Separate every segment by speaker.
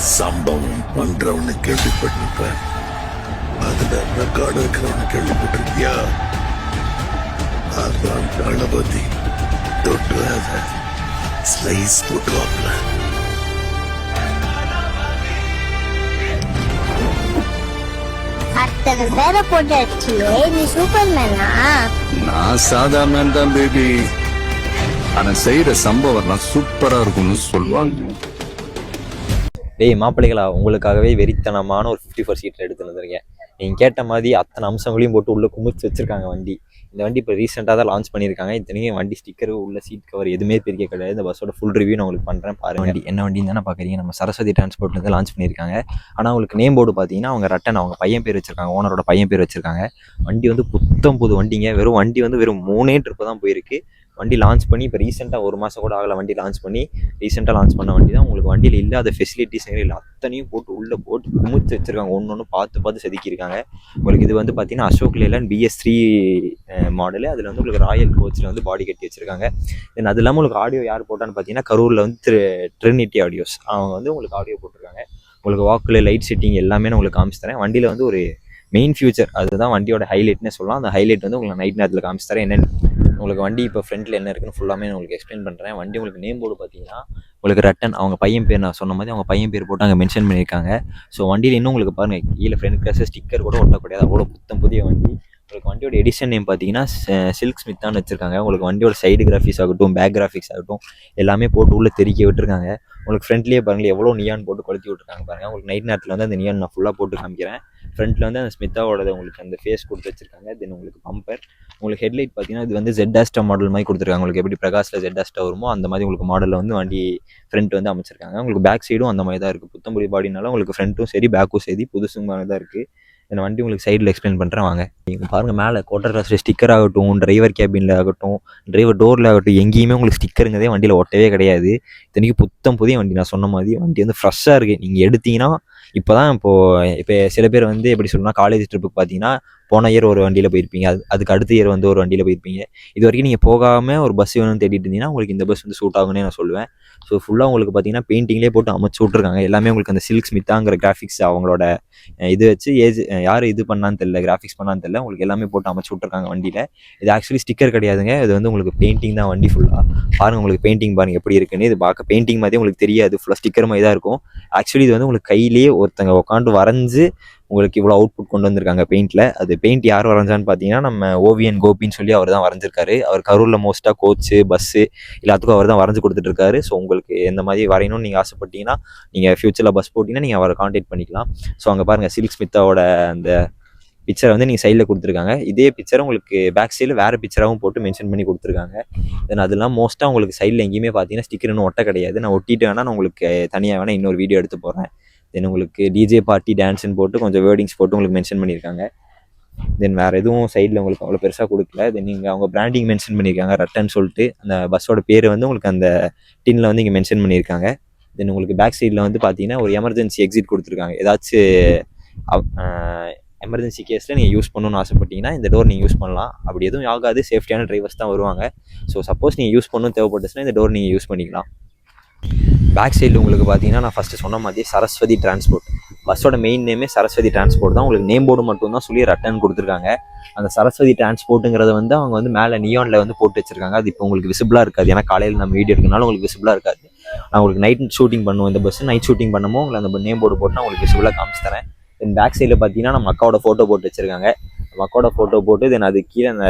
Speaker 1: சம்பவம் பண்றவனு கேள்விப்பட்டிருப்பேன். அதுல ரெக்கார்டு இருக்கிறவனு கேள்விப்பட்டிருக்கியா? அதான் தளபதி தொட்டு அத ஸ்லைஸ் போட்டுவாப்ல.
Speaker 2: அத்தனை பேரை போட்டு அடிச்சியே, நீ சூப்பர்மேனா?
Speaker 3: நான் சாதாரண தான் பேபி. ஆனா செய்யற சம்பவம்லாம் சூப்பரா இருக்கும்னு சொல்லுவாங்க.
Speaker 4: டேய் மாப்பிள்ளைகளா, உங்களுக்காகவே வெறித்தனமான ஒரு 54 சீட்டர் எடுத்து வந்திருக்கேன். நீங்கள் கேட்ட மாதிரி அத்தனை அம்சங்களையும் போட்டு உள்ளே குமிச்சு வச்சிருக்காங்க வண்டி. இந்த வண்டி இப்போ ரீசெண்டாக தான் லான்ச் பண்ணியிருக்காங்க. இத்தனைக்கும் வண்டி ஸ்டிக்கரு உள்ள சீட் கவர் எதுவுமே பெரிய கிடையாது. இந்த பஸ்ஸோட ஃபுல் ரிவ்யூ நான் உங்களுக்கு பண்ணுறேன் பாருங்க. வண்டி என்ன வண்டின்னு தானே பார்க்குறீங்க. நம்ம சரஸ்வதி டிரான்ஸ்போர்ட்லேருந்து லான்ச் பண்ணியிருக்காங்க. ஆனால் உங்களுக்கு நேம் போர்டு பார்த்தீங்கன்னா அவங்க ரட்டன் அவங்க பையன் பேர் வச்சிருக்காங்க, ஓனரோட பையன் பேர் வச்சிருக்காங்க. வண்டி வந்து புத்தம் புது வண்டிங்க. வண்டி வந்து வெறும் 3 ட்ரிப்பு தான் போயிருக்கு. வண்டி லான்ச் பண்ணி இப்போ ரீசெண்டாக 1 மாதம் கூட ஆகலை. வண்டி லான்ச் பண்ணி ரீசெண்டாக லான்ச் பண்ண வண்டி தான். உங்களுக்கு வண்டியில் இல்லாத ஃபெசிலிட்டிஸ் இல்லை, அத்தனையும் போட்டு உள்ளே போட்டு குமிச்சு வச்சுருக்காங்க. ஒன்று பார்த்து செதுக்கியிருக்காங்க. உங்களுக்கு இது வந்து பார்த்தீங்கன்னா அசோக் லேலண்ட் BS3 மாடலு. அதில் வந்து உங்களுக்கு ராயல் கோச்சில் வந்து பாடி கட்டி வச்சுருக்காங்க. தென் அது இல்லாமல் உங்களுக்கு ஆடியோ யார் போட்டான்னு பார்த்தீங்கன்னா கரூரில் வந்து ட்ரினிட்டி ஆடியோஸ் அவங்க வந்து உங்களுக்கு ஆடியோ போட்டிருக்காங்க. உங்களுக்கு வாக்கில் லைட் செட்டிங் எல்லாமே நான் உங்களுக்கு காமிச்சு தரேன். வண்டியில் வந்து ஒரு மெயின் ஃபியூச்சர் அதுதான் வண்டியோட ஹைலைட்னே சொல்லலாம். அந்த ஹைலைட் வந்து உங்களுக்கு நைட் நேரத்தில் காமிச்சு தரேன். என்னென்னு உங்களுக்கு வண்டி இப்போ ஃப்ரண்ட்டில் என்ன இருக்குன்னு ஃபுல்லாமே நான் உங்களுக்கு எக்ஸ்பிளைன் பண்ணுறேன். வண்டி உங்களுக்கு நேம் போர்டு பார்த்தீங்கன்னா உங்களுக்கு ரட்டன் அவங்க பையன் பேர் நான் சொன்ன மாதிரி அவங்க பையன் பேர் போட்டு அங்கே மென்ஷன் பண்ணியிருக்காங்க. ஸோ வண்டியில் இன்னும் உங்களுக்கு பாருங்கள் கீழே ஃப்ரண்ட் கிளாஸில் ஸ்டிக்கர் கூட ஒட்டக்கூடாது, அவ்வளோ புதிய வண்டி. உங்களுக்கு வண்டியோட எடிஷன் நேம் பார்த்தீங்கன்னா சில்க் ஸ்மித்தான்னு வச்சிருக்காங்க. உங்களுக்கு வண்டியோட சைடு கிராஃபிக்ஸ் ஆகட்டும், பேக் கிராஃபிக்ஸ் ஆகட்டும் எல்லாமே போட்டு உள்ளே தெறிக்க விட்டுருக்காங்க. உங்களுக்கு ஃப்ரண்ட்லேயே பாருங்கள் எவ்வளோ நியான் போட்டு கொளுத்தி விட்டுருக்காங்க பாருங்கள். உங்களுக்கு நைட் நேரத்தில் வந்து அந்த நியான் நான் ஃபுல்லாக போட்டு காமிக்கிறேன். ஃப்ரண்ட்டில் வந்து அந்த ஸ்மித்தாவோட உங்களுக்கு அந்த ஃபேஸ் கொடுத்து வச்சிருக்காங்க. தென் உங்களுக்கு பம்பர், உங்களுக்கு ஹெட்லைட் பார்த்தீங்கன்னா இது வந்து ZS மாடல் மாதிரி கொடுத்துருக்காங்க. உங்களுக்கு எப்படி பிரகாஷில் ZS வருமோ அந்த மாதிரி உங்களுக்கு மாடலில் வந்து வண்டி ஃப்ரண்ட் வந்து அமைச்சிருக்காங்க. உங்களுக்கு பேக் சைடும் அந்த மாதிரி தான் இருக்குது. புத்தம்புடி பாடினால உங்களுக்கு ஃப்ரண்ட்டும் சரி பேக்கும் சரி புதுசுமான தான் இருக்குது. இந்த வண்டி உங்களுக்கு சைடில் எக்ஸ்பிளைன் பண்ணுறேன் வாங்க. நீங்கள் பாருங்கள் மேலே குவார்டர் கிளாஸில் ஸ்டிக்கர் ஆகட்டும், டிரைவர் கேபினில் ஆகட்டும், டிரைவர் டோரில் ஆகட்டும், எங்கேயுமே உங்களுக்கு ஸ்டிக்கருங்கிறதே வண்டியில் ஒட்டவே கிடையாது. இத்தனைக்கு புதிய வண்டி. நான் சொன்ன மாதிரி வண்டி வந்து ஃப்ரெஷ்ஷாக இருக்குது. நீங்கள் எடுத்தீங்கன்னா இப்போ சில பேர் வந்து எப்படி சொல்லணும்னா காலேஜ் ட்ரிப்புக்கு பார்த்தீங்கன்னா போன இயர் ஒரு வண்டியில் போயிருப்பீங்க, அதுக்கு அடுத்த இயர் வந்து ஒரு வண்டியில் போயிருப்பீங்க. இது வரைக்கும் நீங்கள் போகாமல் ஒரு பஸ் வேணும்னு தேடிட்டு இருந்தீங்கன்னா உங்களுக்கு இந்த பஸ் வந்து சூட் ஆகும்னே நான் சொல்லுவேன். ஸோ ஃபுல்லாக உங்களுக்கு பார்த்தீங்கன்னா பெயிண்டிங்லேயே போட்டு அமைச்சு விட்ருக்காங்க. எல்லாமே உங்களுக்கு அந்த சில்க் ஸ்மித்தாங்கிற கிராஃபிக்ஸ் அவங்களோட இது வச்சு யார் இது பண்ணான்னு தெரியல, கிராஃபிக்ஸ் பண்ணான்னு தெரியல, உங்களுக்கு எல்லாமே போட்டு அமைச்சு விட்ருக்காங்க வண்டியில். இது ஆக்சுவலி ஸ்டிக்கர் கிடையாதுங்க, இது வந்து உங்களுக்கு பெயிண்டிங் தான் வண்டி ஃபுல்லாக. பாருங்கள் உங்களுக்கு பெயிண்டிங் பாருங்கள் எப்படி இருக்குன்னு. இது பார்க்க பெயிண்டிங் மாதிரி உங்களுக்கு தெரியாது, ஃபுல்லாக ஸ்டிக்கர் மாதிரி தான் இருக்கும். ஆக்சுவலி இது வந்து உங்களுக்கு கையிலேயே ஒருத்தங்க உட்காந்து வரைஞ்சி உங்களுக்கு இவ்வளோ அவுட்புட் கொண்டு வந்திருக்காங்க பெயிண்டில். அது பெயிண்ட் யார் வரைஞ்சான்னு பார்த்தீங்கன்னா நம்ம ஓவியன் கோபின்னு சொல்லி அவர் தான் வரைஞ்சிருக்காரு. அவர் கரூரில் மோஸ்ட்டாக கோச்சு பஸ்ஸு எல்லாத்துக்கும் அவர் தான் வரைஞ்சி கொடுத்துட்ருக்காரு. ஸோ உங்களுக்கு எந்த மாதிரி வரையணும்னு நீங்கள் ஆசைப்பட்டீங்கன்னா நீங்கள் ஃபியூச்சரில் பஸ் போட்டிங்கன்னா நீங்கள் அவரை காண்டாக்ட் பண்ணிக்கலாம். ஸோ அங்கே பாருங்கள் சில்க் ஸ்மித்தாவோட அந்த பிக்சரை வந்து நீங்கள் சைடில் கொடுத்துருக்காங்க. இதே பிக்சரை உங்களுக்கு பேக் சைடில் வேறு பிக்சராகவும் போட்டு மென்ஷன் பண்ணி கொடுத்துருக்காங்க. தென் அதெல்லாம் மோஸ்ட்டாக உங்களுக்கு சைடில் எங்கேயுமே பார்த்தீங்கன்னா ஸ்டிக்கர் இன்னும் ஒட்ட கிடையாது. நான் ஒட்டிட்டு வேணால் நான் உங்களுக்கு தனியாக வேணால் இன்னொரு வீடியோ எடுத்து போடுறேன். தென் உங்களுக்கு DJ பார்ட்டி டான்ஸ்ன்னு போட்டு கொஞ்சம் வேர்டிங்ஸ் போட்டு உங்களுக்கு மென்ஷன் பண்ணியிருக்காங்க. தென் வேறு எதுவும் சைடில் உங்களுக்கு அவ்வளோ பெருசாக கொடுக்கல. தென் நீங்கள் அவங்க பிராண்டிங் மென்ஷன் பண்ணியிருக்காங்க ரட்டன் சொல்லிட்டு. அந்த பஸ்ஸோட பேர் வந்து உங்களுக்கு அந்த டின்னில் வந்து இங்கே மென்ஷன் பண்ணியிருக்காங்க. தென் உங்களுக்கு பேக் சைடில் வந்து பார்த்தீங்கன்னா ஒரு எமர்ஜென்சி எக்ஸிட் கொடுத்துருக்காங்க. ஏதாச்சும் எமர்ஜென்சி கேஸில் நீங்கள் யூஸ் பண்ணணும்னு ஆசைப்பட்டீங்கன்னா இந்த டோர் நீங்கள் யூஸ் பண்ணலாம். அப்படி எதுவும் ஆகாது, சேஃப்டியான டிரைவர்ஸ் தான் வருவாங்க. ஸோ சப்போஸ் நீங்கள் யூஸ் பண்ணணும் தேவைப்பட்டுச்சுன்னா இந்த டோர் நீங்கள் யூஸ் பண்ணிக்கலாம். பேக் சைடில் உங்களுக்கு பார்த்தீங்கன்னா நான் ஃபஸ்ட்டு சொன்ன மாதிரி சரஸ்வதி டிரான்ஸ்போர்ட் பஸ்ஸோட மெயின் நேமே சரஸ்வதி டிரான்ஸ்போர்ட் தான். உங்களுக்கு நேம் போர்டு மட்டும் தான் சொல்லி ரட்டன் கொடுத்துருக்காங்க. அந்த சரஸ்வதி டிரான்ஸ்போர்ட்டுங்கிறத வந்து அவங்க வந்து மேலே நியானில் வந்து போட்டு வச்சிருக்காங்க. அது இப்போ உங்களுக்கு விசிபிளாக இருக்காது, ஏன்னா காலையில் நம்ம வீடியோ எடுக்கனாலும் உங்களுக்கு விசிபிளாக இருக்காது. நான் உங்களுக்கு நைட் ஷூட்டிங் பண்ணுவோம், இந்த பஸ் நைட் ஷூட்டிங் பண்ணும்போது உங்களுக்கு அந்த நேம் போர்டு போட்டு நான் உங்களுக்கு விசிபிளாக காமிச்சு தரேன். தென் பேக் சைடில் பார்த்தீங்கன்னா நம்ம அக்காவோட ஃபோட்டோ போட்டு வச்சிருக்காங்க. நம்ம அக்காவோட ஃபோட்டோ போட்டு தென் அது கீழே அந்த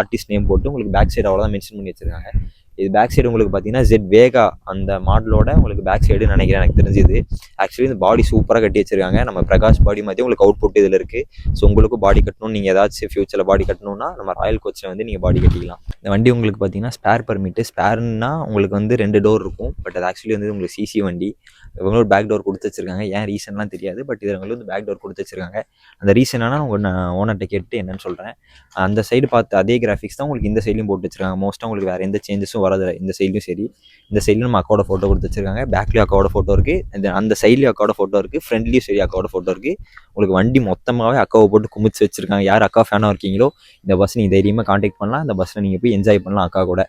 Speaker 4: ஆர்டிஸ்ட் நேம் போட்டு உங்களுக்கு பேக் சைடு அவ்வளோதான் மென்ஷன் பண்ணி வச்சிருக்காங்க. இது பேக் சைடு உங்களுக்கு பார்த்தீங்கன்னா Z வேகா அந்த மாடலோட உங்களுக்கு பேக் சைடு நினைக்கிறேன், எனக்கு தெரிஞ்சுது. ஆக்சுவலி இந்த பாடி சூப்பராக கட்டி வச்சிருக்காங்க. நம்ம பிரகாஷ் பாடி மாதிரி உங்களுக்கு அவுட்புட் இதில் இருக்குது. ஸோ உங்களுக்கும் பாடி கட்டணும், நீங்கள் ஏதாச்சும் ஃபியூச்சரில் பாடி கட்டணும்னா நம்ம ராயல் கோச்சில் வந்து நீங்கள் பாடி கட்டிக்கலாம். இந்த வண்டி உங்களுக்கு பார்த்தீங்கன்னா ஸ்பேர் பர்மிட்டு. ஸ்பேர்னா உங்களுக்கு வந்து 2 டோர் இருக்கும். பட் அது ஆக்சுவலி வந்து உங்களுக்கு CC வண்டி. இவங்க ஒரு பேக் டோர் கொடுத்து வச்சிருக்காங்க. ஏன் ரீசன்லாம் தெரியாது, பட் இதில் வந்து பேக் டோர் கொடுத்து வச்சிருக்காங்க. அந்த ரீசன் ஆனால் நான் ஓனர்கிட்ட கேட்டு என்னன்னு சொல்கிறேன். அந்த சைடு பார்த்து அதே கிராஃபிக்ஸ் தான் உங்களுக்கு இந்த சைட்லையும் போட்டு வச்சிருக்காங்க. மோஸ்ட்டாக உங்களுக்கு வேறு எந்த சேஞ்சஸும் வரதில்லை. இந்த சைட்லையும் சரி, இந்த சைட்லையும் நம்ம அக்காவோட ஃபோட்டோ கொடுத்து வச்சிருக்காங்க. பேக்லேயும் அக்காவோட ஃபோட்டோ இருக்குது, அந்த சைட்லேயும் அக்காவோட ஃபோட்டோ இருக்குது, ஃப்ரண்ட்லேயும் சரி அக்காவோட ஃபோட்டோ இருக்குது. உங்களுக்கு வண்டி மொத்தமாகவே அக்காவை போட்டு குமிச்சு வச்சிருக்காங்க. யார் அக்கா ஃபேனாக இருக்கீங்களோ இந்த பஸ் நீங்கள் தைரியமாக காண்டாக்ட் பண்ணலாம். இந்த பஸ்ஸில் நீங்கள் போய் என்ஜாய் பண்ணலாம் அக்கா கூட.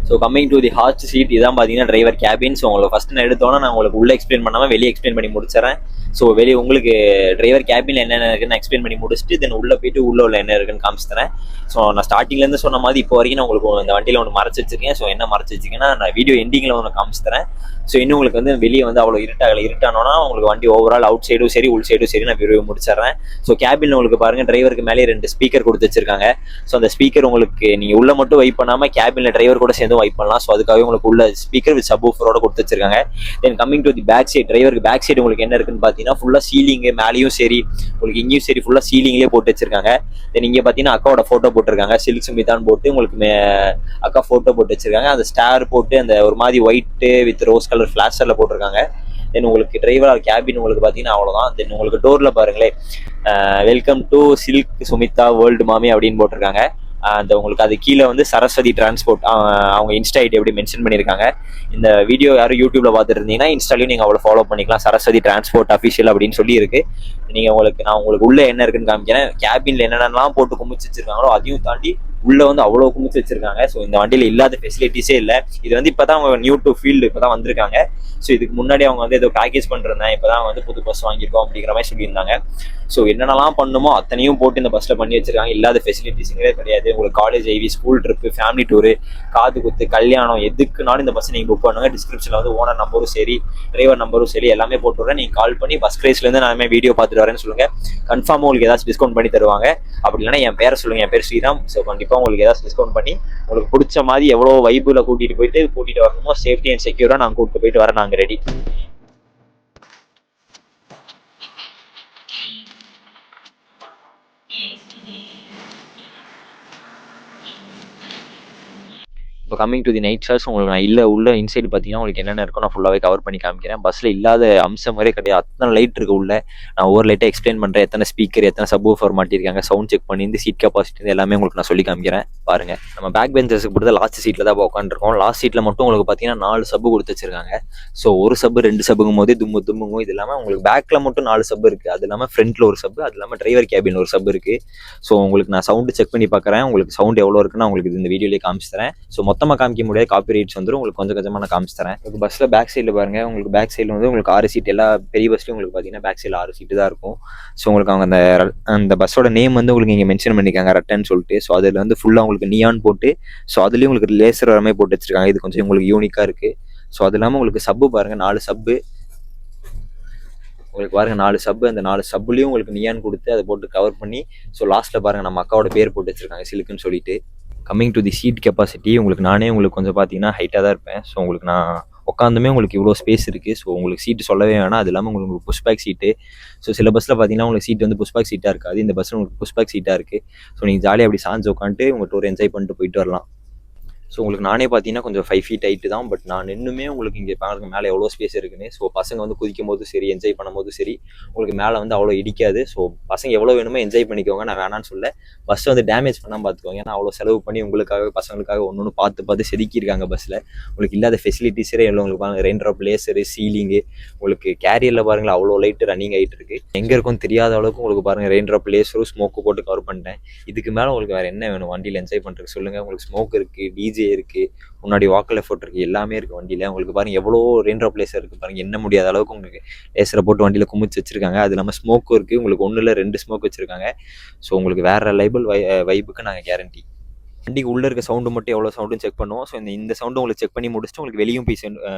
Speaker 4: So coming to the host seat இதான் பார்த்தீங்கன்னா டிரைவர் கேபின். ஸோ உங்களுக்கு ஃபஸ்ட் நான் எடுத்தோன்னா நான் உங்களுக்கு உள்ளே எக்ஸ்பிளைன் பண்ணாமல் வெளியே எக்ஸ்பிளைன் பண்ணி முடிச்சிடறேன். ஸோ வெளியே உங்களுக்கு டிரைவர் கேபினில் என்னென்ன இருக்குன்னு நான் எக்ஸ்பிளைன் பண்ணி முடிச்சுட்டு தென் உள்ளே போயிட்டு உள்ள என்ன இருக்குன்னு காமிச்சுத்தரேன். ஸோ நான் ஸ்டார்டிங்லேருந்து சொன்ன மாதிரி இப்போ வரைக்கும் நான் உங்களுக்கு இந்த வண்டியில் ஒன்று மறைச்சி வச்சிருக்கேன். ஸோ என்ன மறைச்சி வச்சிருக்கேன்னா நான் வீடியோ எண்டிங்கில் ஒன்று காமிச்சுத்தரேன். ஸோ இன்னும் உங்களுக்கு வந்து வெளியே வந்து அவ்வளோ இருட்டானோன்னா உங்களுக்கு வண்டி ஓவரால் அவுட் சைடும் சரி உள் சைடும் சரி நான் வீடியோ முடிச்சிடறேன். ஸோ கேபினில் உங்களுக்கு பாருங்கள் டிரைவருக்கு மேலே 2 ஸ்பீக்கர் கொடுத்து வச்சிருக்காங்க. ஸோ அந்த ஸ்பீக்கர் உங்களுக்கு நீங்கள் உள்ளே மட்டும் வைப் பண்ணாமல் கேபினில் டிரைவர் கூட சேர்ந்து வைப் பண்ணலாம். ஸோ அதுக்காகவே உங்களுக்கு உள்ள ஸ்பீக்கர் வித் சப்வூஃபரோட கொடுத்து வச்சிருக்காங்க. Then coming to the back side, டிரைவருக்கு பேக் சைடு உங்களுக்கு என்ன இருக்குன்னு பார்த்தீங்கன்னா ஃபுல்லாக சீலிங்கு மேலேயும் சரி உங்களுக்கு இங்கேயும் சரி ஃபுல்லாக சீலிங்லேயே போட்டு வச்சிருக்காங்க. தென் இங்கே பார்த்தீங்கன்னா அக்காவோட ஃபோட்டோ போட்டிருக்காங்க, சில்க் சுமிதான் போட்டு உங்களுக்கு அக்கா ஃபோட்டோ போட்டு வச்சிருக்காங்க. அந்த ஸ்டார் போட்டு அந்த ஒரு மாதிரி ஒயிட்டு வித் ரோஸ் கலர் ஃபிளாஷரில் போட்டிருக்காங்க. தென் உங்களுக்கு டிரைவர் கேபின் உங்களுக்கு பார்த்தீங்கன்னா அவ்வளோதான். தென் உங்களுக்கு டோரில் பாருங்களேன் welcome to Silk Smitha World Mami அப்படின்னு போட்டிருக்காங்க. அந்த உங்களுக்கு அது கீழே வந்து சரஸ்வதி டிரான்ஸ்போர்ட் அவங்க இன்ஸ்டா ஐடி எப்படி மென்ஷன் பண்ணியிருக்காங்க. இந்த வீடியோ யாரும் யூடியூப்ல பார்த்துட்டு இருந்தீங்கன்னா இன்ஸ்டாலையும் நீங்கள் அவ்வளோ ஃபாலோ பண்ணிக்கலாம். சரஸ்வதி டிரான்ஸ்போர்ட் அஃபிஷியல் அப்படின்னு சொல்லி இருக்கு. நான் உங்களுக்கு உள்ள என்ன இருக்குன்னு காமிக்கிறேன். கேபின்ல என்னென்னலாம் போட்டு குமிச்சு வச்சிருக்காங்களோ அதையும் தாண்டி உள்ள வந்து அவ்வளோ குமிச்சு வச்சிருக்காங்க. ஸோ இந்த வண்டியில் இல்லாத ஃபெசிலிட்டிஸே இல்லை. இது வந்து இப்போதான் அவங்க நியூ டு ஃபீல்டு இப்போதான் வந்திருக்காங்க. ஸோ இதுக்கு முன்னாடி அவங்க வந்து ஏதோ பேக்கேஜ் பண்ணிருந்தேன், இப்போதான் வந்து புது பஸ் வாங்கியிருக்கோம் அப்படிங்கிற மாதிரி சொல்லியிருந்தாங்க. ஸோ என்னென்னலாம் பண்ணுமோ அத்தனையும் போட்டு இந்த பஸ்ஸில் பண்ணி வச்சிருக்காங்க. இல்லாத ஃபெசிலிட்டிஸுங்களே கிடையாது. உங்களுக்கு college IV, school trip, family tour, காது குத்து, கல்யாணம் எதுக்குனாலும் இந்த பஸ் நீங்கள் புக் பண்ணுங்க. டிஸ்கிரிப்ஷனில் வந்து ஓனர் நம்பரும் சரி டிரைவர் நம்பரும் சரி எல்லாமே போட்டு விட்றேன். நீங்கள் கால் பண்ணி பஸ் கிரேஸ்லேருந்து நான் வீடியோ பார்த்துட்டு வரேன்னு சொல்லுங்கள். கன்ஃபார்மாக உங்களுக்கு ஏதாச்சும் டிஸ்கவுண்ட் பண்ணி தருவாங்க. அப்படி இல்லைன்னா என் பேரை சொல்லுங்கள், என் பேர் ஸ்ரீராம். ஸோ கண்டிப்பாக உங்களுக்கு ஏதாச்சும் டிஸ்கவுண்ட் பண்ணி உங்களுக்கு பிடிச்ச மாதிரி எவ்வளோ வைப்பில் கூட்டிகிட்டு வரணுமோ சேஃப்டி அண்ட் செக்யூராக நாங்கள் கூப்பிட்டு போயிட்டு வர நாங்கள் ரெடி. இப்போ coming to the night shots உங்களுக்கு நான் உள்ள இன்சைடு பார்த்தீங்கன்னா உங்களுக்கு என்னென்ன இருக்கும் நான் ஃபுல்லாகவே கவர் பண்ணி காமிக்கிறேன். பஸ்ஸில் இல்லாத அம்சம் வரை கிடையாது. அத்தனை லைட் இருக்கு உள்ள. நான் ஒவ்வொரு லைட்டாக எக்ஸ்பிளைன் பண்ணுறேன். எத்தனை ஸ்பீக்கர், எத்தனை சப்வூஃபர் மாட்டிருக்காங்க, சவுண்ட் செக் பண்ணி இந்த சீட் கெப்பாசிட்டி எல்லாமே உங்களுக்கு நான் சொல்லி காமிக்கிறேன். பாருங்க, நம்ம பேக் பெஞ்சர்ஸுக்கு கொடுத்த லாஸ்ட் சீட்டில் தான் உட்காந்துருக்கோம். லாஸ்ட் சீட்டில் மட்டும் உங்களுக்கு பார்த்தீங்கன்னா 4 சப்பு கொடுத்து வச்சிருக்காங்க. ஸோ ஒரு சப்பு 2 சப்புங்கும் போது தும்முங்கும். இது இல்லாமல் உங்களுக்கு பேக்கில் மட்டும் 4 சப்பு இருக்குது. அது இல்லாமல் ஃப்ரண்ட்டில் ஒரு சப்பு, அது இல்லாமல் டிரைவர் கேபின் ஒரு சப்பு இருக்குது. ஸோ உங்களுக்கு நான் சவுண்டு செக் பண்ணி பார்க்குறேன். உங்களுக்கு சவுண்ட் எவ்வளோ இருக்குன்னு உங்களுக்கு இந்த வீடியோலேயே காமிச்சு தரேன். ஸோ மொத்தமாக காமிக்க முடியாது, காப்பி ரைட்ஸ் வந்துடும். உங்களுக்கு கொஞ்சம் கொஞ்சமாக நான் காமிச்சு தரேன். உங்களுக்கு பஸ்ஸில் பேக் சைடில் பாருங்க, உங்களுக்கு பேக் சைடில் வந்து உங்களுக்கு 6 சீட். எல்லா பெரிய பஸ்லையும் உங்களுக்கு பார்த்தீங்கன்னா பேக் சைடில் 6 சீட்டு தான் இருக்கும். ஸோ உங்களுக்கு அவங்க அந்த பஸ்ஸோட நேம் வந்து உங்களுக்கு இங்கே மென்ஷன் பண்ணியிருக்காங்க ரட்டன்னு சொல்லிட்டு. ஸோ அதில் வந்து ஃபுல்லாக உங்களுக்கு நியான் போட்டு ஸோ அதுலேயும் உங்களுக்கு லேசர் வரமே போட்டு வச்சிருக்காங்க. இது கொஞ்சம் உங்களுக்கு யூனிக்காக இருக்குது. ஸோ அது இல்லாமல் உங்களுக்கு சப்பு பாருங்கள், 4 சப்பு உங்களுக்கு பாருங்கள், 4 சப்பு. அந்த 4 சப்புலேயும் உங்களுக்கு நியான் கொடுத்து அதை போட்டு கவர் பண்ணி ஸோ லாஸ்ட்டில் பாருங்கள் நம்ம அக்காவோட பேர் போட்டு வச்சிருக்காங்க சிலுக்குன்னு சொல்லிட்டு. Coming to the seat capacity உங்களுக்கு கொஞ்சம் பார்த்தீங்கன்னா ஹைட்டாக தான் இருப்பேன். ஸோ உங்களுக்கு நான் உட்காந்துமே உங்களுக்கு இவ்வளோ ஸ்பேஸ் இருக்குது. ஸோ உங்களுக்கு சீட்டு சொல்லவே வேணாம். அது இல்லாமல் உங்களுக்கு புஷ்பேக் சீட்டு. ஸோ சில பஸ்ஸில் பார்த்தீங்கன்னா உங்களுக்கு சீட் வந்து புஷ்பேக் சீட்டாக இருக்காது. இந்த பஸ்ஸில் உங்களுக்கு புஷ்பேக் சீட்டாக இருக்குது. ஸோ நீங்கள் ஜாலியாக அப்படி சாஞ்சு உட்காந்துட்டு உங்கள் டூர் என்ஜாய் பண்ணிட்டு போயிட்டு வரலாம். ஸோ உங்களுக்கு நானே பார்த்தீங்கன்னா கொஞ்சம் 5 ஃபீட் ஹைட்டு தான். பட் நான் இன்னுமே உங்களுக்கு இங்கே பாருங்க மேலே எவ்வளோ ஸ்பேஸ் இருக்குன்னு. ஸோ பசங்க வந்து குதிக்கும் போது சரி என்ஜாய் பண்ணும்போது சரி உங்களுக்கு மேலே வந்து அவ்வளோ இடிக்காது. ஸோ பசங்க எவ்வளோ வேணுமோ என்ஜாய் பண்ணிக்கோங்க, நான் வேணான்னு சொல்ல. பஸ் வந்து டேமேஜ் பண்ணாமல் பார்த்துக்கோங்க. ஏன்னா அவ்வளோ செலவு பண்ணி உங்களுக்காக பசங்களுக்காக ஒன்று பார்த்து செதுக்கியிருக்காங்க பஸ்ஸில். உங்களுக்கு இல்லாத ஃபெசிலிட்டிஸே எவ்வளோ உங்களுக்கு பாருங்கள், ரெயின் ட்ராப் லேசரு, சீலிங்கு, உங்களுக்கு கேரியரில் பாருங்களேன் அவ்வளோ லைட்டு ரன்னிங் ஆகிட்டு இருக்குது. எங்கே இருக்கும் தெரியாத அளவுக்கு உங்களுக்கு பாருங்கள் ரெயின் ட்ராப் லேசரும் ஸ்மோக்கு போட்டு கவர் பண்ணிட்டேன். இதுக்கு மேலே உங்களுக்கு வேறு என்ன வேணும் வண்டியில் என்ஜாய் பண்ணுறதுக்கு சொல்லுங்கள். உங்களுக்கு ஸ்மோக் இருக்குது, டிஜே இருக்கு, முன்னாடி வாக்கல் எஃபோர்ட் இருக்கு, எல்லாமே இருக்கு வண்டியில. உங்களுக்கு பாருங்க எவ்வளோ ரெயின் ட்ராப் லேசர் இருக்கு பாருங்க, என்ன முடியாத அளவுக்கு உங்களுக்கு லேசரை போட்டு வண்டியில குமிச்சு வச்சிருக்காங்க. அது இல்லாமல் ஸ்மோக்கும் இருக்கு, உங்களுக்கு 1 இல்ல 2 ஸ்மோக் வச்சிருக்காங்க. ஸோ உங்களுக்கு வேற லைபிள் வைப்புக்கு நாங்கள் கேரண்டி. வண்டிக்கு உள்ள இருக்க சவுண்டு மட்டும் எவ்வளோ சவுண்டுன்னு செக் பண்ணுவோம். ஸோ இந்த சவுண்டு உங்களுக்கு செக் பண்ணி முடிச்சுட்டு உங்களுக்கு வெளியும் போய்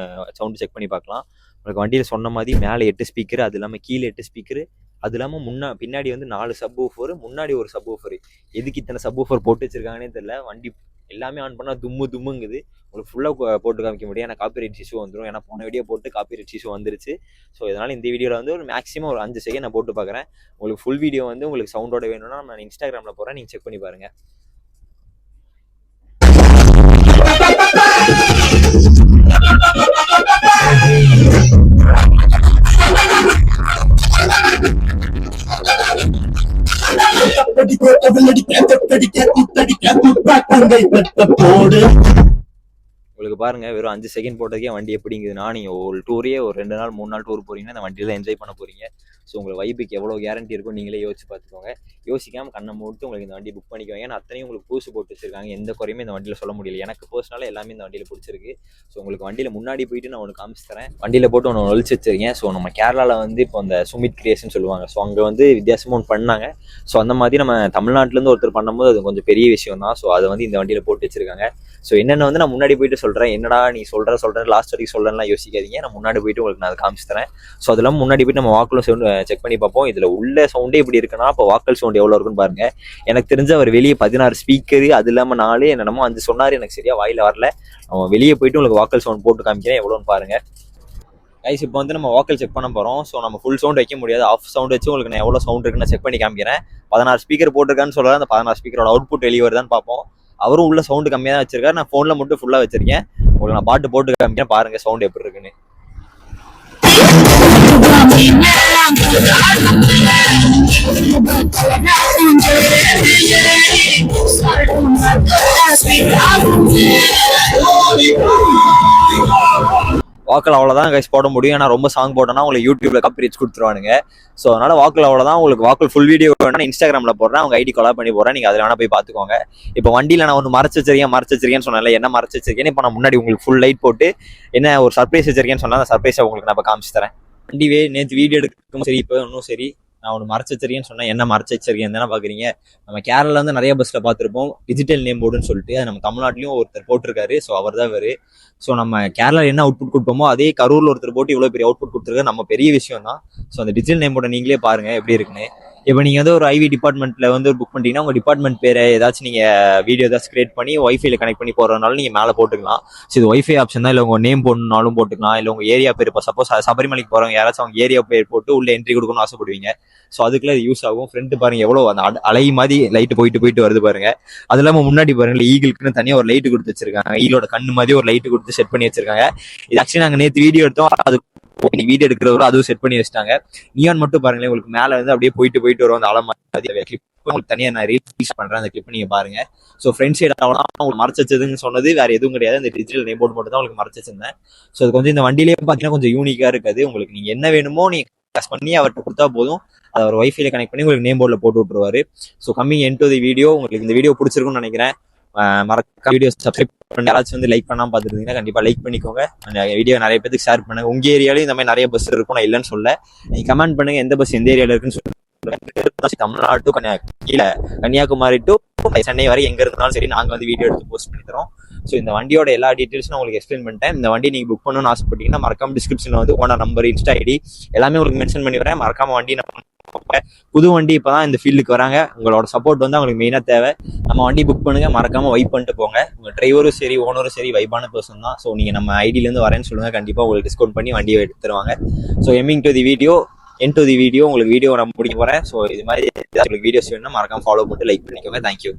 Speaker 4: சவுண்டு செக் பண்ணி பார்க்கலாம். உங்களுக்கு வண்டியில் சொன்ன மாதிரி மேலே 8 ஸ்பீக்கர், அது இல்லாமல் கீழே 8 ஸ்பீக்கர், அது இல்லாமல் பின்னாடி வந்து 4 சப் ஊஃபர், முன்னாடி ஒரு சப் ஊஃபர். எதுக்கு இத்தனை சப் ஊஃபர் போட்டு வச்சிருக்காங்கன்னே தெரியல. வண்டி எல்லாமே ஆன் பண்ணால் தும்முங்குது. உங்களுக்கு ஃபுல்லாக போட்டு காமிக்க முடியும், ஏன்னா காப்பிரைட் இஷ்யூ வந்துடும். ஏன்னா போன வீடியோ போட்டு காப்பிரைட் இஷ்யூ வந்துருச்சு. ஸோ இதனால் இந்த வீடியோவில் வந்து ஒரு மேக்ஸிமம் ஒரு 5 செகண்ட் நான் போட்டு பார்க்குறேன். உங்களுக்கு ஃபுல் வீடியோ வந்து உங்களுக்கு சவுண்டோட வேணும்னா நான் இன்ஸ்டாகிராமில் போகிறேன், நீங்கள் செக் பண்ணி பாருங்கள். உங்களுக்கு பாருங்க வெறும் 5 செகண்ட் போட்டதுக்கே வண்டி எப்படிங்குதுன்னா, நீங்கள் ஒரு டூரே ஒரு 2 நாள் 3 நாள் டூர் போறீங்கன்னா இந்த வண்டியில என்ஜாய் பண்ண போறீங்க. ஸோ உங்களுக்கு வைப்புக்கு எவ்வளோ கேரண்டி இருக்கும் நீங்களே யோசிச்சு பார்த்துக்கோங்க. யோசிக்காமல் கண்ணை மூட்டு உங்களுக்கு இந்த வண்டி புக் பண்ணிக்குவாங்க. ஏன்னா அத்தனையும் உங்களுக்கு பூசு போட்டு வச்சிருக்காங்க, எந்த குறையுமே இந்த வண்டியில் சொல்ல முடியல. எனக்கு பர்சனலாக எல்லாமே இந்த வண்டியில் பிடிச்சிருக்கு. ஸோ உங்களுக்கு வண்டியில் முன்னாடி போயிட்டு நான் ஒன்று காமிச்சு தரேன். வண்டியில் போட்டு ஒன்று ஒழிச்சு வச்சிருக்கேன். ஸோ நம்ம கேரளாவில் வந்து இப்போ அந்த சுமித் கிரியேஷன் சொல்லுவாங்க. ஸோ அங்கே வந்து வித்தியாசமாக ஒன்று பண்ணாங்க. ஸோ அந்த மாதிரி நம்ம தமிழ்நாட்டிலேருந்து ஒருத்தர் பண்ணும்போது அது கொஞ்சம் பெரிய விஷயம் தான். ஸோ அதை வந்து இந்த வண்டியில் போட்டு வச்சிருக்காங்க. ஸோ என்னென்ன வந்து நான் முன்னாடி போயிட்டு சொல்கிறேன், என்னடா நீ சொல்கிறேன் லாஸ்ட் வரைக்கும் சொல்கிறேன்லாம் யோசிக்காதீங்க. நான் முன்னாடி போயிட்டு உங்களுக்கு நான் அதை காமிச்சு தரேன். ஸோ அதெல்லாம் முன்னாடி போயிட்டு நம்ம வாக்கல் சவுண்ட் செக் பண்ணி பார்ப்போம். இதில் உள்ள சவுண்டே இப்படி இருக்குன்னா அப்போ வாக்கல் சவுண்ட் எவ்வளோ இருக்குன்னு பாருங்க. எனக்கு தெரிஞ்ச அவர் வெளியே 16 ஸ்பீக்கரு, அது இல்லாமல் 4 என்னமோ 5 சொன்னார். எனக்கு சரியா வாயில வரல. அவன் வெளியே போயிட்டு உங்களுக்கு வாக்கல் சவுண்ட் போட்டு காமிக்கிறேன் எவ்வளோன்னு பாருங்க. கைஸ் இப்போ வந்து நம்ம வாக்கல் செக் பண்ண போகிறோம். ஸோ நம்ம ஃபுல் சவுண்ட் வைக்க முடியாது, ஆஃப் சவுண்ட் வச்சு உங்களுக்கு நான் எவ்வளோ சவுண்ட் இருக்குன்னு செக் பண்ணி காமிக்கிறேன். 16 ஸ்பீக்கர் போட்டிருக்கான்னு சொல்கிறேன். அந்த 16 ஸ்பீக்கரோட அவுட்புட் வெளியே வருதான்னு பார்ப்போம். அவரும் உள்ள சவுண்டு கம்மியாக தான் வச்சிருக்காரு. நான் ஃபோனில் மட்டும் ஃபுல்லாக வச்சிருக்கேன். உங்களுக்கு நான் பாட்டு போட்டு காமிக்கிறேன், பாருங்க சவுண்ட் எப்படி இருக்குன்னு. வாக்கில் அவ்வளோதான் கைஸ் போட முடியும். ஏன்னா ரொம்ப சாங் போட்டோன்னா உங்களுக்கு யூடியூப்ல காப்பி ரீச் கொடுத்துருவானுங்க. ஸோ அதனால வாக்கில் அவ்வளோதான். உங்களுக்கு வாக்கில் ஃபுல் வீடியோ வேணா இன்ஸ்டாகிராமில் போடுறேன், அவங்க ஐடி கொலா பண்ணி போடுறேன், நீங்கள் அதில் வேணா போய் பார்த்துக்கோங்க. இப்போ வண்டியில் நான் ஒன்று மறைச்சு வச்சிருக்கேன்னு சொன்னேன்ல, என்ன மறைச்சு வச்சிருக்கேன்னு இப்போ நான் முன்னாடி உங்களுக்கு ஃபுல் லைட் போட்டு என்ன ஒரு சர்ப்ரைஸ் வச்சிருக்கேன்னு சொன்னால் அந்த சர்ப்ரைஸை உங்களுக்கு நான் இப்போ காமிச்சு தரேன். வண்டி நேற்று வீடியோ எடுக்கும் சரி, இப்போ இன்னும் சரி, நான் ஒன்று மறைச்சு வச்சிருக்கேன்னு சொன்னேன். என்ன மறைச்சு வச்சிருக்கேன் தானே பார்க்குறீங்க. நம்ம கேரளால வந்து நிறைய பஸ்ஸில் பார்த்துருப்போம் டிஜிட்டல் நேம் போர்டுன்னு சொல்லிட்டு. அது நம்ம தமிழ்நாட்டிலையும் ஒருத்தர் போட்டிருக்காரு. ஸோ அவர் தான் இவர். ஸோ நம்ம கேரளா என்ன அவுட்புட் கொடுப்போமோ அதே கரூரில் ஒருத்தர் போட்டு இவ்வளோ பெரிய அவுட்புட் கொடுத்துருக்காரு. நம்ம பெரிய விஷயம் தான். ஸோ அந்த டிஜிட்டல் நேம் போர்டை நீங்களே பாருங்க எப்படி இருக்குன்னு. இப்போ நீங்கள் வந்து ஒரு ஐவி டிபார்ட்மெண்ட்டில் வந்து புக் பண்ணிட்டீங்கன்னா உங்கள் டிபார்ட்மெண்ட் பேரை ஏதாச்சும் நீங்கள் வீடியோ ஏதாச்சும் கிரியேட் பண்ணி ஒய்ஃபைல கனெக்ட் பண்ணி போடுறதுனால நீங்கள் மேலே போட்டுக்கலாம். ஸோ இது ஒய்ஃபை ஆப்ஷன் தான். இல்லை உங்கள் நேம் போடணுன்னாலும் போட்டுக்கலாம். இல்லை உங்கள் ஏரியா பேர், இப்போ சப்போஸ் சபரிமலைக்கு போகிறவங்க யாராச்சும் அவங்க ஏரியா பேர் போட்டு உள்ள என்ட்ரி கொடுக்கணும்னு ஆசைப்படுவீங்க. ஸோ அதுக்குள்ள இது யூஸ் ஆகும். ஃப்ரெண்ட் பாருங்க எவ்வளோ அந்த அலை மாதிரி லைட்டு போயிட்டு வருது பாருங்க. அது இல்லாமல் முன்னாடி பாருங்க ஈகிளுக்குன்னு தனியாக ஒரு லைட்டு கொடுத்து வச்சிருக்காங்க. ஈகிளோட கண்ணு மாதிரி ஒரு லைட்டு கொடுத்து செட் பண்ணி வச்சிருக்காங்க. இது ஆக்சுவலி நாங்கள் நேற்று வீடியோ எடுத்தோம். அது வீடியோ எடுக்கிறவரும் அதுவும் செட் பண்ணி வச்சிட்டாங்க. நியான் மட்டும் பாருங்களேன், உங்களுக்கு மேலே வந்து அப்படியே போயிட்டு வரும் அந்த அலை கிளிப். உங்களுக்கு தனியாக நான் ரீல்ஸ் பண்றேன், அந்த கிளிப் நீங்க பாருங்க. ஸோ ஃப்ரெண்ட் சைடு உங்களுக்கு மறைச்சு வச்சதுன்னு சொன்னது வேற எதுவும் கிடையாது. இந்த டிஜிட்டல் நேம் போர்டு மட்டும் தான் உங்களுக்கு மறைச்சு வச்சிருந்தேன். ஸோ அது கொஞ்சம் இந்த வண்டியிலேயே பார்த்தீங்கன்னா கொஞ்சம் யூனிக்கா இருக்காது. உங்களுக்கு நீங்க என்ன வேணுமோ நீங்க கஸ் பண்ணி அவர்கிட்ட கொடுத்தா போதும், அதை ஒரு வைஃபைல கனெக்ட் பண்ணி உங்களுக்கு நேம் போர்டில் போட்டு விட்டுருவாரு. So coming end to the video. உங்களுக்கு இந்த வீடியோ பிடிச்சிருக்குன்னு நினைக்கிறேன். மறக்காம வீடியோ சப்ஸ்கிரைப் பண்ணி யாராச்சும் வந்து லைக் பண்ணாம பார்த்துருந்தீங்கன்னா கண்டிப்பா லைக் பண்ணிக்கோங்க. அந்த வீடியோ நிறைய பேருக்கு ஷேர் பண்ணுங்க. உங்க ஏரியாலையும் இந்த மாதிரி நிறைய பஸ் இருக்கும், நான் இல்லைன்னு சொல்ல. நீங்க கமெண்ட் பண்ணுங்க எந்த பஸ் எந்த ஏரியால இருக்குன்னு சொல்லுங்க. தமிழ்நாடு டு கன்னியாகுமரி டு சென்னை வரை எங்க இருந்தாலும் சரி நாங்க வந்து வீடியோ எடுத்து போஸ்ட் பண்ணி தரோம். ஸோ இந்த வண்டியோட எல்லா டீட்டெயில்ஸும் நான் உங்களுக்கு எக்ஸ்பிளைன் பண்ணிட்டேன். இந்த வண்டி நீங்க புக் பண்ணணும்னு ஆசைப்பட்டீங்கன்னா மறக்காம டிஸ்கிரிப்ஷன்ல வந்து ஓனர் நம்பர், இன்ஸ்டா ஐடி எல்லாமே உங்களுக்கு மென்ஷன் பண்ணி வரேன். மறக்காம வண்டி புது வண்டி இப்பதான் இந்த ஃபீல்டுக்கு வராங்க. உங்களோட சப்போர்ட் வந்து அவங்களுக்கு மெயினா தேவை. நம்ம வண்டி புக் பண்ணுங்க, மறக்காம வைப் பண்ணிட்டு போங்க. உங்க டிரைவரும் சரி ஓனரும் சரி வைப்பான பர்சன் தான். ஸோ நீங்க நம்ம ஐடியில இருந்து வரேன்னு சொல்லுங்க, கண்டிப்பா உங்களுக்கு டிஸ்கவுண்ட் பண்ணி வண்டியை எடுத்து தருவாங்க. So hemming to the video, N to the video. உங்களுக்கு வீடியோ நான் முடிக்க போறேன். ஸோ இது மாதிரி உங்களுக்கு வீடியோஸ் வேணும்னா மறக்காம ஃபாலோ பண்ணிட்டு லைக் பண்ணிக்கோங்க. தேங்க்யூ.